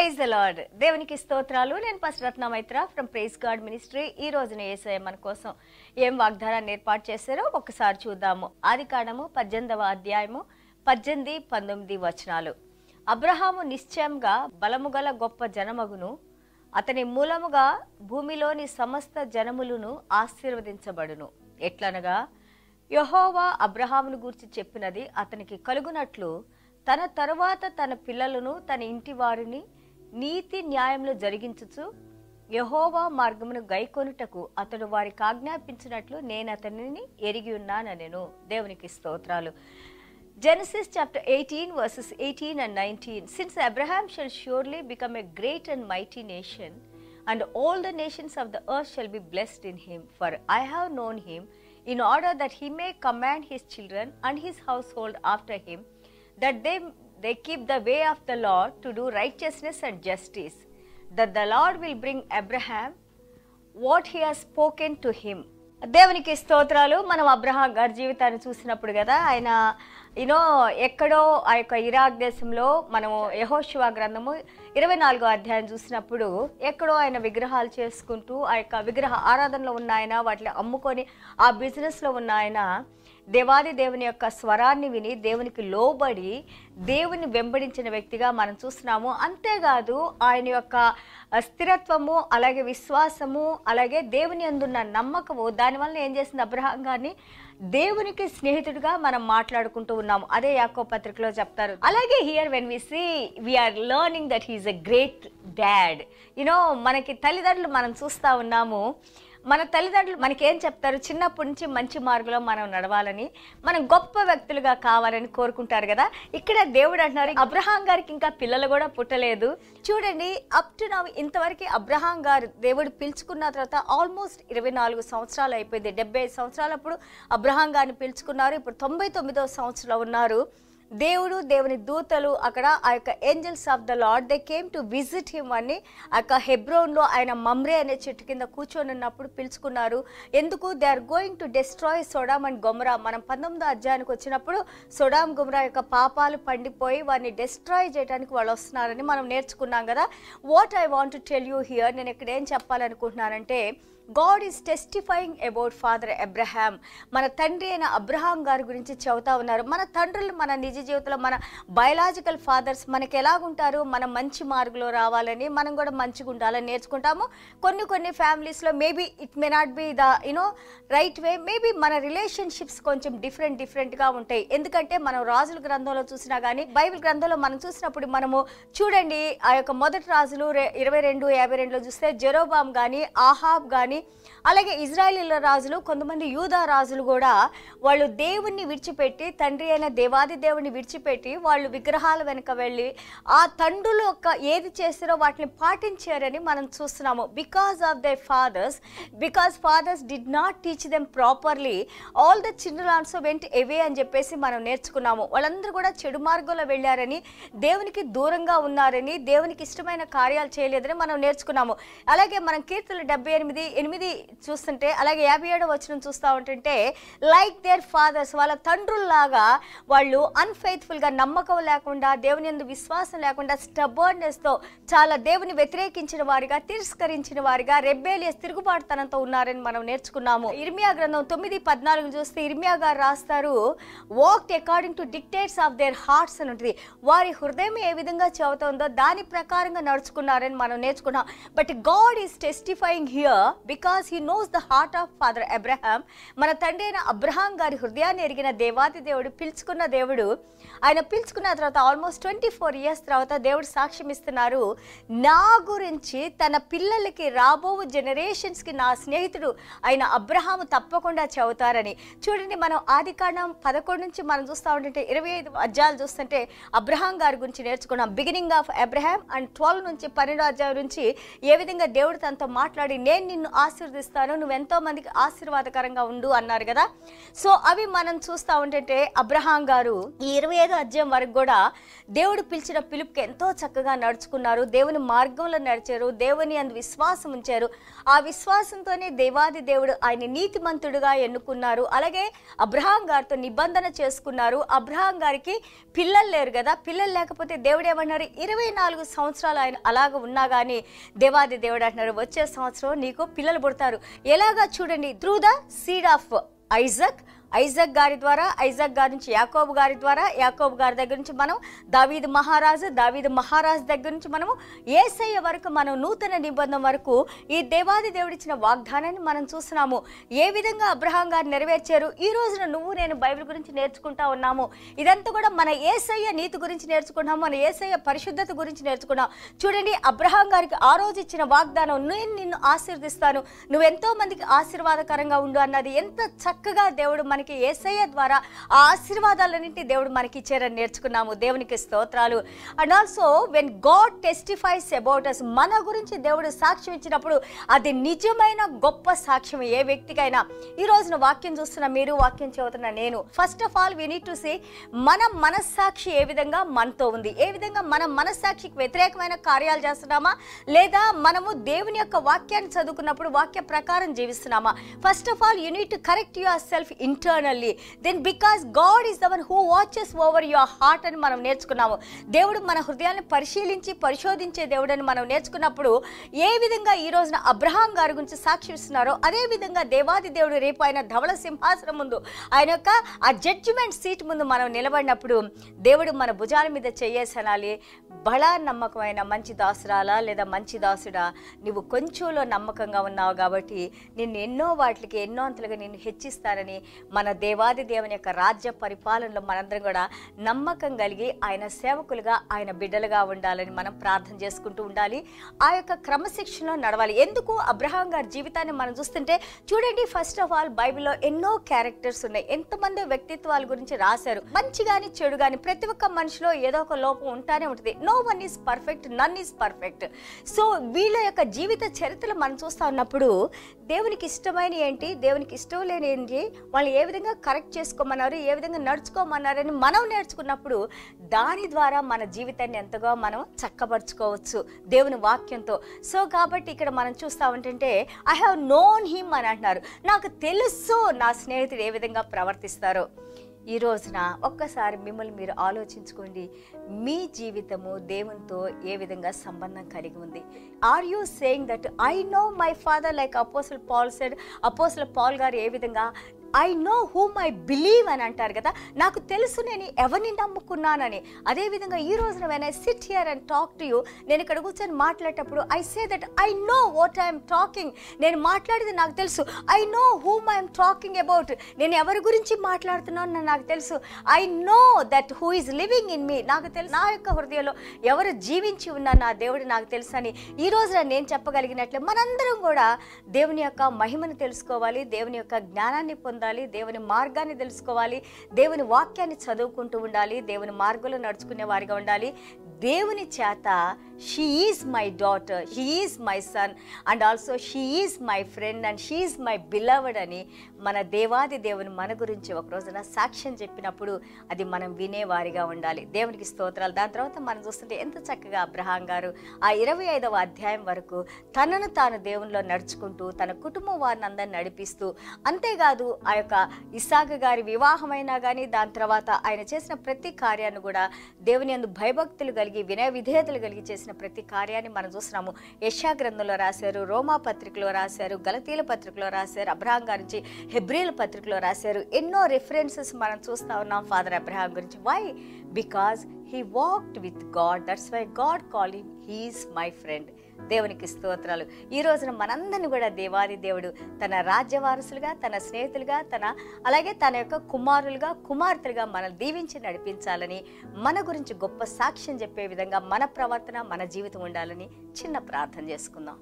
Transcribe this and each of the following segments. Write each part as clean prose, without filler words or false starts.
Praise the lord. దేవునికి స్తోత్రాలు. నేను pastor Ratna Maitra from Praise God Ministry. ఈ రోజున యేసయ్య మన కోసం ఏం వాగ్దానాన్ని ఏర్పాటు చేశారో ఒకసారి చూద్దాము. ఆదికాండము 18వ అధ్యాయము 18, 19 వచనాలు. అబ్రహాము నిశ్చయంగా బలము గల గొప్ప జనమగును, అతని మూలముగా భూమిలోని సమస్త జనములను ఆశీర్వదించబడును. ఎట్లనగా యెహోవా అబ్రహామును గూర్చి చెప్పినది అతనికి కలుగునట్లు తన తరువాత తన పిల్లలను తన ఇంటి వారిని నీతి న్యాయములు జరిగించుచు యెహోవా మార్గమును గైకొనుటకు అతడు వారికి ఆజ్ఞాపించినట్లు నేను అతనిని ఎరిగి ఉన్నానెను. దేవునికి స్తోత్రాలు. Genesis chapter 18 verses 18 and 19. Since Abraham shall surely become a great and mighty nation, and all the nations of the earth shall be blessed in him, for I have known him, in order that he may command his children and his household after him, that they keep the way of the Lord to do righteousness and justice, that the Lord will bring Abraham what he has spoken to him. దేవునికి స్తోత్రాలు. మనం Abraham గారి జీవితాన్ని చూసినప్పుడు కదా, ఆయన ఎక్కడో ఆ యొక్క ఇరాక్ దేశంలో మనము యెహోషువ గ్రంథము 24వ అధ్యాయం చూసినప్పుడు ఎక్కడో ఆయన విగ్రహాలు చేసుకుంటూ ఆ యొక్క విగ్రహ ఆరాధనలో ఉన్న ఆయన, వాటిని అమ్ముకొని ఆ బిజినెస్లో ఉన్న ఆయన దేవాది దేవుని యొక్క స్వరాన్ని విని దేవునికి లోబడి దేవుని వెంబడించిన వ్యక్తిగా మనం చూస్తున్నాము. అంతేకాదు ఆయన యొక్క స్థిరత్వము, అలాగే విశ్వాసము, అలాగే దేవుని అందున్న నమ్మకము, దానివల్ల ఏం చేసింది అబ్రహాం గారిని దేవునికి స్నేహితుడిగా మనం మాట్లాడుకుంటూ ఉన్నాము. అదే యాకోబు పత్రికలో చెప్తారు. అలాగే here when we see we're learning that he is a great dad. మనకి తల్లిదండ్రులు మనం చూస్తూ ఉన్నాము. మన తల్లిదండ్రులు మనకేం చెప్తారు? చిన్నప్పటి నుంచి మంచి మార్గంలో మనం నడవాలని, మనం గొప్ప వ్యక్తులుగా కావాలని కోరుకుంటారు కదా. ఇక్కడ దేవుడు అంటున్నారు, అబ్రహాం గారికి ఇంకా పిల్లలు కూడా పుట్టలేదు. చూడండి, అప్ టు నౌ ఇంతవరకు అబ్రహాం గారు దేవుడు పిలుచుకున్న తర్వాత ఆల్మోస్ట్ 24 సంవత్సరాలు అయిపోయింది. 75 సంవత్సరాలప్పుడు అబ్రహాం గారిని పిలుచుకున్నారు. ఇప్పుడు 99వ సంవత్సరంలో ఉన్నారు. దేవుడు, దేవుని దూతలు అక్కడ ఆ యొక్క angels of the lord they came to visit him అని ఆ యొక్క హెబ్రోన్లో ఆయన మమ్రే అనే చెట్టు కింద కూర్చొని ఉన్నప్పుడు పిలుచుకున్నారు. ఎందుకు? They are going to destroy Sodom and Gomorrah. మనం 19వ అధ్యాయానికి వచ్చినప్పుడు సొడామ్ గొమరా యొక్క పాపాలు పండిపోయి వారిని డిస్ట్రాయ్ చేయడానికి వాళ్ళు వస్తున్నారని మనం నేర్చుకున్నాం కదా. What I want to tell you here, నేను ఇక్కడ ఏం చెప్పాలనుకుంటున్నానంటే, God is testifying about Father Abraham. మన తండ్రి అయిన అబ్రహాం గారి గురించి చెబుతా ఉన్నారు. మన తండ్రులు మన నిజ జీవితంలో మన బయలాజికల్ ఫాదర్స్ మనకి ఎలాగుంటారు, మనం మంచి మార్గంలో రావాలని, మనం కూడా మంచిగా ఉండాలని నేర్చుకుంటాము. కొన్ని ఫ్యామిలీస్లో maybe it may not be the right way, maybe మన రిలేషన్షిప్స్ కొంచెం డిఫరెంట్గా ఉంటాయి. ఎందుకంటే మనం రాజుల గ్రంథంలో చూసినా కానీ బైబిల్ గ్రంథంలో మనం చూసినప్పుడు మనము చూడండి, ఆ యొక్క మొదటి రాజులు 22:52లో చూస్తే జెరోబాం కానీ, ఆహాబ్ కానీ, అలాగే ఇజ్రాయేలీల రాజులు, కొంతమంది యూదా రాజులు కూడా వాళ్ళు దేవుణ్ణి విడిచిపెట్టి, తండ్రి అయిన దేవాది దేవుని విడిచిపెట్టి వాళ్ళు విగ్రహాల వెనుక వెళ్ళి ఆ తండ్రులు ఏది చేస్తారో వాటిని పాటించారని మనం చూస్తున్నాము. Because of the fathers, because fathers did not teach them properly, all the children also went away అని చెప్పేసి మనం నేర్చుకున్నాము. వాళ్ళందరూ కూడా చెడు మార్గంలో వెళ్ళారని, దేవునికి దూరంగా ఉన్నారని, దేవునికి ఇష్టమైన కార్యాలు చేయలేదని మనం నేర్చుకున్నాము. అలాగే మనం కీర్తనలు 78:8 చూస్తుంటే, అలాగే 57వ వచనం చూస్తూ ఉంటుంటే, లైక్ దేర్ ఫాదర్స్, వాళ్ళ తండ్రుల్లాగా వాళ్ళు అన్ఫెయిత్ఫుల్గా, నమ్మకం లేకుండా, దేవుని యందు విశ్వాసం లేకుండా, స్టబర్నెస్తో చాలా దేవుని వ్యతిరేకించిన వారిగా, తిరస్కరించిన వారిగా, రెబెలియస్ తిరుగుబాటుతనంతో ఉన్నారని మనం నేర్చుకున్నాము. ఇర్మియా గ్రంథం 9:14 చూస్తే ఇర్మియా గారు రాస్తారు, walked according to dictates of their hearts అని ఉంటుంది. వారి హృదయం ఏ విధంగా చెబుతుందో దాని ప్రకారంగా నడుచుకున్నారని మనం నేర్చుకున్నాం. But God is testifying here because he knows the heart of Father Abraham. మన తండ్రి అయిన అబ్రహాం గారి హృదయాన్ని ఎరిగిన దేవాది దేవుడు, పిలుచుకున్న దేవుడు, ఆయన పిలుచుకున్న తర్వాత ఆల్మోస్ట్ 24 years తర్వాత దేవుడు సాక్ష్యం ఇస్తున్నారు, నా గురించి తన పిల్లలకి, రాబో జనరేషన్స్కి నా స్నేహితుడు ఆయన అబ్రహాము తప్పకుండా చెబుతారని. చూడండి, మనం ఆదికాండం 11 నుంచి మనం చూస్తూ ఉంటుంటే 25 అధ్యాయాలు చూస్తుంటే అబ్రహాం గారి గురించి నేర్చుకున్నాం. బిగినింగ్ ఆఫ్ అబ్రహాం అండ్ 12 నుంచి 12వ అధ్యాయం నుంచి ఏ విధంగా దేవుడు తనతో మాట్లాడి, నేను నిన్ను ఆశీర్వదిస్తాను, నువ్వెంతో మందికి ఆశీర్వాదకరంగా ఉండు అన్నారు కదా. సో అవి మనం చూస్తూ ఉంటే అబ్రహాం గారు ఈ 25వ అధ్యాయం వరకు కూడా దేవుడు పిలిచిన పిలుపుకి ఎంతో చక్కగా నడుచుకున్నారు. దేవుని మార్గంలో నడిచారు, దేవుని అందు విశ్వాసం ఉంచారు. ఆ విశ్వాసంతోనే దేవాది దేవుడు ఆయన నీతిమంతుడుగా ఎన్నుకున్నారు. అలాగే అబ్రహాం గారితో నిబంధన చేసుకున్నారు. అబ్రహాం గారికి పిల్లలు లేరు కదా, పిల్లలు లేకపోతే దేవుడు ఏమన్నారు, 24 సంవత్సరాలు ఆయన అలాగ ఉన్నా కానీ దేవాది దేవుడు అంటున్నారు, వచ్చే సంవత్సరం నీకు పిల్లలు పుడతారు. ఎలాగా చూడండి, through the seed of Isaac గారి ద్వారా, ఐజక్ గారి నుంచి యాకోబు గారి ద్వారా, యాకోబు గారి దగ్గర నుంచి మనం దావీదు మహారాజు దగ్గర నుంచి మనము యేసయ్య వరకు, మనం నూతన నిబంధన వరకు ఈ దేవాది దేవుడిచ్చిన వాగ్దానాన్ని మనం చూస్తున్నాము. ఏ విధంగా అబ్రహాం గారు నెరవేర్చారు, ఈ రోజున నువ్వు నేను బైబిల్ గురించి నేర్చుకుంటా ఉన్నాము. ఇదంతా కూడా మన యేసయ్య నీతి గురించి నేర్చుకున్నాము, మన యేసయ్య పరిశుద్ధత గురించి నేర్చుకున్నాం. చూడండి, అబ్రహాం గారికి ఆ రోజు ఇచ్చిన వాగ్దానం, నేను నిన్ను ఆశీర్దిస్తాను, నువ్వెంతో మందికి ఆశీర్వాదకరంగా ఉండు అన్నది ఎంత చక్కగా దేవుడు మనకి యేసయ్య ద్వారా ఆ ఆశీర్వాదాలన్నింటినీ దేవుడు మనకి ఇచ్చారని నేర్చుకున్నాము. దేవునికి స్తోత్రాలు. And also when God testifies about us, మన గురించి దేవుడు సాక్ష్యం ఇచ్చినప్పుడు అది నిజమైన గొప్ప సాక్ష్యం ఏ వ్యక్తికైనా. ఈ రోజున వాక్యం చూస్తున్న మీరు, వాక్యం చదువుతున్న నేను, first of all we need to see మన మనస్సాక్షి ఏ విధంగా మనతో ఉంది, ఏ విధంగా మన మనస్సాక్షికి వ్యతిరేకమైన కార్యాలు చేస్తున్నామా, లేదా మనము దేవుని యొక్క వాక్యాన్ని చదువుకున్నప్పుడు వాక్య ప్రకారం జీవిస్తున్నామా. First of all you need to correct yourself internally, then because God is the one who watches over your heart అని మనం నేర్చుకున్నాము. దేవుడు మన హృదయాన్ని పరిశోధించే దేవుడని మనం నేర్చుకున్నప్పుడు ఏ విధంగా ఈ రోజున అబ్రహాం గారి గురించి సాక్ష్యం ఇస్తున్నారో అదే విధంగా దేవాది దేవుడు రేపు ఆయన ధవళ సింహాసనం ముందు, ఆయన యొక్క ఆ జడ్జిమెంట్ సీట్ ముందు మనం నిలబడినప్పుడు దేవుడు మన భుజాల మీద చెయ్యేసనాలి, బలా నమ్మకమైన మంచి దాసురాలా లేదా మంచి దాసుడా, నువ్వు కొంచెంలో నమ్మకంగా ఉన్నావు కాబట్టి నిన్ను ఎన్నో వాటికి ఎన్నో అంతలుగా నిన్ను హెచ్చిస్తానని, మన దేవాది దేవుని యొక్క రాజ్య పరిపాలనలో మనందరం కూడా నమ్మకం కలిగి ఆయన సేవకులుగా, ఆయన బిడ్డలుగా ఉండాలని మనం ప్రార్థన చేసుకుంటూ ఉండాలి. ఆ యొక్క క్రమశిక్షణలో నడవాలి. ఎందుకు అబ్రహాం గారి జీవితాన్ని మనం చూస్తుంటే చూడండి, ఫస్ట్ ఆఫ్ ఆల్ బైబిల్లో ఎన్నో క్యారెక్టర్స్ ఉన్నాయి, ఎంతమంది వ్యక్తిత్వాల గురించి రాశారు. మంచి గాని చెడు గాని ప్రతి ఒక్క మనిషిలో ఏదో ఒక లోపం ఉంటానే ఉంటుంది. No one is perfect, none is perfect. So వీళ్ళ యొక్క జీవిత చరిత్రలు మనం చూస్తూ ఉన్నప్పుడు దేవునికి ఇష్టమైన ఏంటి, దేవునికి ఇష్టం లేని ఏంటి, వాళ్ళు ఏ విధంగా కరెక్ట్ చేసుకోమన్నారు, ఏ విధంగా నడుచుకోమన్నారని మనం నేర్చుకున్నప్పుడు దాని ద్వారా మన జీవితాన్ని ఎంతగా మనం చక్కబరుచుకోవచ్చు దేవుని వాక్యంతో. సో కాబట్టి ఇక్కడ మనం చూస్తా ఉంటుంటే ఐ హ్యావ్ నోన్ హిమ్ అని అంటున్నారు, నాకు తెలుసు నా స్నేహితుడు ఏ విధంగా ప్రవర్తిస్తారో. ఈ రోజున ఒక్కసారి మిమ్మల్ని మీరు ఆలోచించుకోండి, మీ జీవితము దేవునితో ఏ విధంగా సంబంధం కలిగి ఉంది. Are you saying that I know my father, like apostle Paul said, apostle Paul గారు ఏ విధంగా I know whom I believe అని అంటారు కదా, నాకు తెలుసు నేను ఎవరిని నమ్ముకున్నానని. అదేవిధంగా ఈ రోజున when I SIT here and talk to you, నేను ఇక్కడ కూర్చొని మాట్లాడేటప్పుడు I say that I know what I'm talking, నేను మాట్లాడేది నాకు తెలుసు. I know whom I'm talking about, నేను ఎవరి గురించి మాట్లాడుతున్నాను నాకు తెలుసు. I know that who is living in me, నాకు తెలుసు నా యొక్క హృదయంలో ఎవరు జీవించి ఉన్నా నా దేవుడు నాకు తెలుసు అని ఈ రోజున నేను చెప్పగలిగినట్లే మనందరం కూడా దేవుని యొక్క మహిమను తెలుసుకోవాలి, దేవుని యొక్క జ్ఞానాన్ని పొందాలి, దేవుని మార్గాన్ని తెలుసుకోవాలి, దేవుని వాక్యాన్ని చదువుకుంటూ ఉండాలి, దేవుని మార్గంలో నడుచుకునే వారిగా ఉండాలి. దేవుని చేత she is my daughter, she is my son and also she is my friend and she is my beloved అని మన దేవాది దేవుని మన గురించి ఒక రోజున సాక్ష్యం చెప్పినప్పుడు అది మనం వినేవారిగా ఉండాలి. దేవునికి స్తోత్రాలు. దాని తర్వాత మనం చూస్తుంటే ఎంత చక్కగా అబ్రహాం గారు ఆ 25వ అధ్యాయం వరకు తనను తాను దేవునిలో నడుచుకుంటూ తన కుటుంబం వారిని అందరిని నడిపిస్తూ, అంతేకాదు ఆ యొక్క ఇస్సాకు గారి వివాహమైనా కానీ దాని తర్వాత ఆయన చేసిన ప్రతి కార్యాన్ని కూడా దేవుని యందు భయభక్తులు కలిగి వినయ విధేయతలు కలిగి చేసిన ప్రతి కార్యాన్ని మనం చూస్తున్నాము. యెషయా గ్రంథంలో రాశారు, రోమా పత్రికలో రాశారు, గలతీల పత్రికలో రాశారు, అబ్రహాం గారి నుంచి హెబ్రీల పత్రికలో రాశారు. ఎన్నో రెఫరెన్సెస్ మనం చూస్తూ ఉన్నాం ఫాదర్ అబ్రహాం గురించి. Why? Because he walked with God, that's why God call him he is my friend. దేవునికి స్తోత్రాలు. ఈ రోజున మనందరిని కూడా దేవాది దేవుడు తన రాజ్య వారసులుగా, తన స్నేహితులుగా, అలాగే తన యొక్క కుమారులుగా, కుమార్తెలుగా మనల్ని దీవించి నడిపించాలని, మన గురించి గొప్ప సాక్ష్యం చెప్పే విధంగా మన ప్రవర్తన, మన జీవితం ఉండాలని చిన్న ప్రార్థన చేసుకుందాం.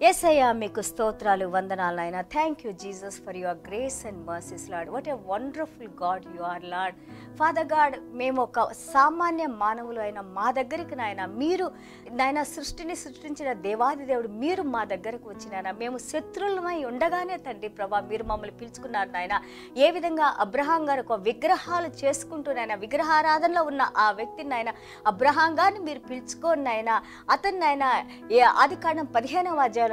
యేసయ్యా మీకు స్తోత్రాలు వందనాలు నాయన. Thank you Jesus for your grace and mercies lord. What a wonderful God you are lord. Father God, మేము ఒక సామాన్య మానవులు అయిన మా దగ్గరికి నాయన మీరు నాయన సృష్టించిన దేవాది దేవుడు మీరు మా దగ్గరకు వచ్చినాయన. మేము శత్రువులమై ఉండగానే తండ్రి ప్రభా మీరు మమ్మల్ని పిలుచుకున్నారు నాయన. ఏ విధంగా అబ్రహాం గారు ఒక విగ్రహాలు చేసుకుంటూ నాయన విగ్రహారాధనలో ఉన్న ఆ వ్యక్తిని నాయన అబ్రహాం గారిని మీరు పిలుచుకోని నాయన అతన్ని నాయన ఆదికాండం 15వ అధ్యాయంలో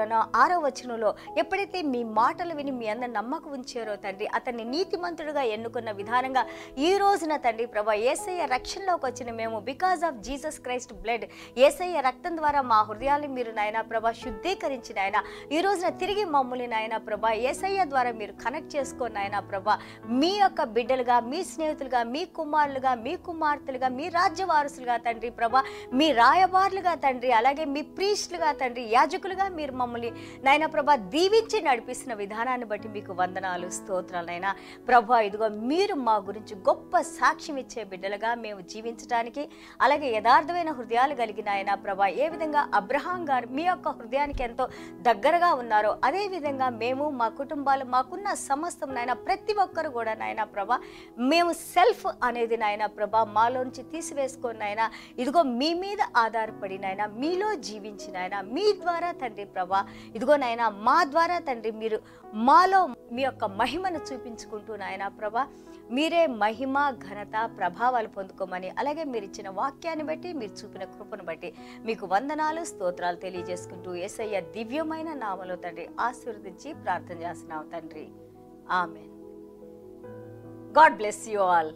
6వ వచనంలో ఎప్పుడైతే మీ మాటలు విని మీ అందరు నమ్మకం ఉంచారో తండ్రి అతన్ని నీతిమంతుడుగా ఎన్నుకున్న విధానంగా ఈ రోజున తండ్రి ప్రభా యేసయ్య రక్షణలోకి వచ్చిన మేము because of Jesus Christ blood యేసయ్య రక్తం ద్వారా మా హృదయాన్ని మీరు నాయన ప్రభా శుద్ధీకరించిన ఆయన ఈ రోజున తిరిగి మమ్మల్ని నాయన ప్రభా యేసయ్య ద్వారా మీరు కనెక్ట్ చేసుకొని నాయన ప్రభా మీ యొక్క బిడ్డలుగా మీ స్నేహితులుగా మీ కుమారులుగా మీ కుమార్తెలుగా మీ రాజ్య వారసులుగా తండ్రి ప్రభా మీ రాయబారులుగా తండ్రి అలాగే మీ ప్రీస్టులుగా తండ్రి యాజకులుగా మీరు మమ్మల్ని నాయన ప్రభా దీవించి నడిపిస్తున్న విధానాన్ని బట్టి మీకు వందనాలు స్తోత్రాలైనా ప్రభా. ఇదిగో మీరు మా గురించి గొప్ప సాక్ష్యం ఇచ్చే బిడ్డలుగా మేము జీవించడానికి అలాగే యథార్థమైన హృదయాలు కలిగిన ఆయన ప్రభా ఏ విధంగా అబ్రహాం గారు మీ యొక్క హృదయానికి ఎంతో దగ్గరగా ఉన్నారో అదే విధంగా మేము మా కుటుంబాలు మాకున్న సమస్తం నాయన ప్రతి ఒక్కరు కూడా నాయన ప్రభా మేము సెల్ఫ్ అనేది నాయన ప్రభా మాలోంచి తీసివేసుకొని నాయన ఇదిగో మీ మీద ఆధారపడి నాయన మీలో జీవించిన ఆయన మీ ద్వారా తండ్రి ప్రభా ఇదిగో నాయన మా ద్వారా తండ్రి మీరు మాలో మీ యొక్క మహిమను చూపించుకుంటూ నాయన ప్రభా మీరే మహిమ ఘనత ప్రభావాలు పొందుకోమని అలాగే మీరు ఇచ్చిన వాక్యాన్ని బట్టి మీరు చూపిన కృపను బట్టి మీకు వందనాలు స్తోత్రాలు తెలియజేసుకుంటూ యేసయ్య దివ్యమైన నామములో తండ్రి ఆశీర్వదించి ప్రార్థన చేస్తున్నాం తండ్రి. Amen. God bless you all.